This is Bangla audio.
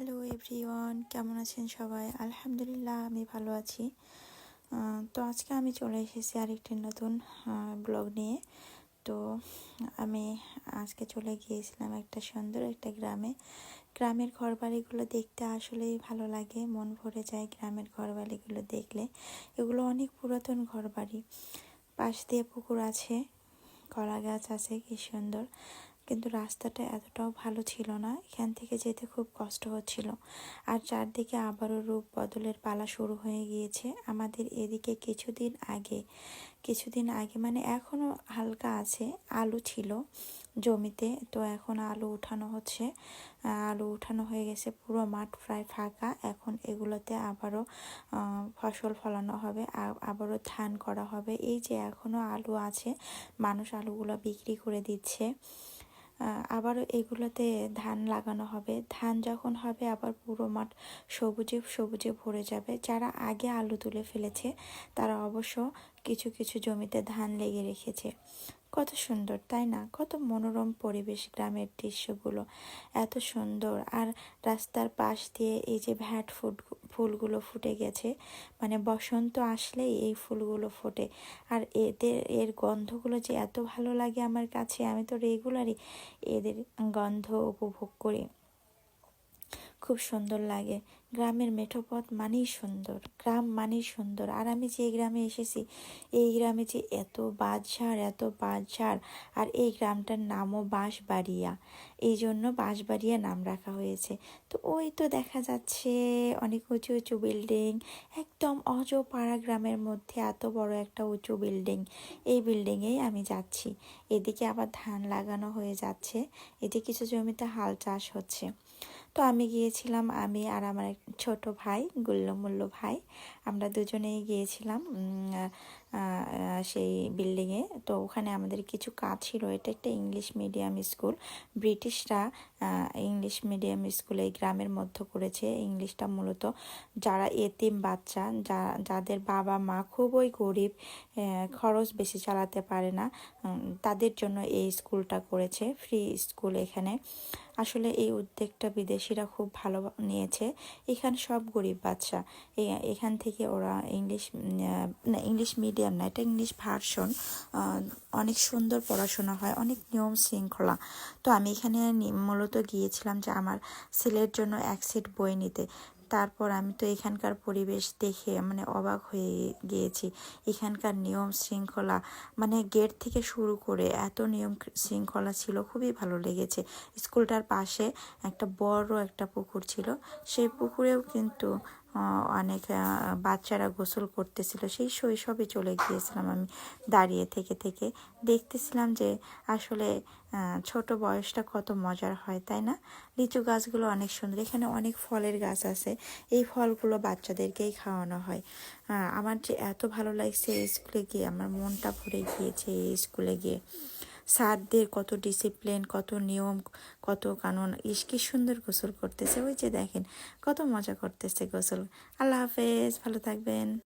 হ্যালো এভরিওয়ান, কেমন আছেন সবাই? আলহামদুলিল্লাহ আমি ভালো আছি। তো আজকে আমি চলে এসেছি আরেকটি নতুন ব্লগ নিয়ে। তো আমি আজকে চলে গিয়েছিলাম একটা সুন্দর একটা গ্রামে। গ্রামের ঘরবাড়িগুলো দেখতে আসলেই ভালো লাগে, মন ভরে যায় গ্রামের ঘরবাড়িগুলো দেখলে। এগুলো অনেক পুরাতন ঘরবাড়ি, পাশ দিয়ে পুকুর আছে, কলা গাছ আছে, কি সুন্দর। কিন্তু রাস্তাটা এতটাও ভালো ছিল না, এখান থেকে যেতে খুব কষ্ট হচ্ছিল। আর চারদিকে আবারও রূপ বদলের পালা শুরু হয়ে গিয়েছে আমাদের এদিকে। কিছুদিন আগে মানে এখনও হালকা আছে, আলু ছিল জমিতে, তো এখন আলু উঠানো হচ্ছে। আলু উঠানো হয়ে গেছে, পুরো মাঠ প্রায় ফাঁকা। এখন এগুলোতে আবারও ফসল ফলানো হবে, আবারও ধান করা হবে। এই যে এখনও আলু আছে, মানুষ আলুগুলো বিক্রি করে দিচ্ছে। আবারও এগুলোতে ধান লাগানো হবে। ধান যখন হবে আবার পুরো মাঠ সবুজে সবুজে ভরে যাবে। যারা আগে আলু তুলে ফেলেছে তারা অবশ্য কিছু কিছু জমিতে ধান লেগে রেখেছে। কত সুন্দর তাই না? কত মনোরম পরিবেশ, গ্রামের দৃশ্যগুলো এত সুন্দর। আর রাস্তার পাশ দিয়ে এই যে ফুলগুলো ফুটে গেছে, মানে বসন্ত আসলেই এই ফুলগুলো ফোটে। আর এর গন্ধগুলো যে এত ভালো লাগে আমার কাছে, আমি তো রেগুলারই এদের গন্ধ উপভোগ করি, খুব সুন্দর লাগে। গ্রামের মেঠো পথ মানেই সুন্দর, গ্রাম মানেই সুন্দর। আর আমি যে গ্রামে এসেছি, এই গ্রামে যে এত বাঁশঝাড়। আর এই গ্রামটার নামও বাঁশবাড়িয়া, এই জন্য বাঁশবাড়িয়া নাম রাখা হয়েছে। তো ওই তো দেখা যাচ্ছে অনেক উঁচু উঁচু বিল্ডিং, একদম অজপাড়া গ্রামের মধ্যে এত বড় একটা উঁচু বিল্ডিং। এই বিল্ডিংয়েই আমি যাচ্ছি। এদিকে আবার ধান লাগানো হয়ে যাচ্ছে, এদিকে কিছু জমিতে হাল চাষ হচ্ছে। তো আমি গিয়েছিলাম, আমি আর আমার এক ছোট ভাই, গুল্লমুল্ল ভাই, আমরা দুজনেই গিয়েছিলাম সেই বিল্ডিংয়ে। তো ওখানে আমাদের কিছু কাজ ছিল। এটা একটা ইংলিশ মিডিয়াম স্কুল, ব্রিটিশরা ইংলিশ মিডিয়াম স্কুল এই গ্রামের মধ্যে করেছে। ইংলিশটা মূলত যারা এতিম বাচ্চা, যাদের বাবা মা খুবই গরিব, খরচ বেশি চালাতে পারে না, তাদের জন্য এই স্কুলটা করেছে, ফ্রি স্কুল এখানে। আসলে এই উদ্যোগটা বিদেশিরা খুব ভালো নিয়েছে। এখানে সব গরিব বাচ্চা, এখান থেকে ওরা ইংলিশ মিডিয়াম না, এটা ইংলিশ ভার্সন। অনেক সুন্দর পড়াশোনা হয়, অনেক নিয়ম শৃঙ্খলা। তো আমি এখানে মূলত গিয়েছিলাম যে আমার ছেলের জন্য এক সেট বই নিতে। তারপর আমি তো এখানকার পরিবেশ দেখে মানে অবাক হয়ে গিয়েছি। এখানকার নিয়ম শৃঙ্খলা, মানে গেট থেকে শুরু করে এত নিয়ম শৃঙ্খলা ছিল, খুবই ভালো লেগেছে। স্কুলটার পাশে একটা বড় একটা পুকুর ছিল, সেই পুকুরেও কিন্তু অনেক বাচ্চারা গোসল করতেছিল। সেই শৈশবে চলে গিয়েছিলাম আমি, দাঁড়িয়ে থেকে থেকে দেখতেছিলাম যে আসলে ছোট বয়সটা কত মজার হয়, তাই না? লিচু গাছগুলো অনেক সুন্দর, এখানে অনেক ফলের গাছ আছে, এই ফলগুলো বাচ্চাদেরকেই খাওয়ানো হয়। আমার যে এত ভালো লাগছে এই স্কুলে গিয়ে, আমার মনটা ভরে গিয়েছে এই স্কুলে গিয়ে। স্যারদের কত ডিসিপ্লিন, কত নিয়ম, কত কানুন। কি সুন্দর গোসল করতেছে, ওই যে দেখেন কত মজা করতেছে গোসল। আল্লাহ হাফেজ, ভালো থাকবেন।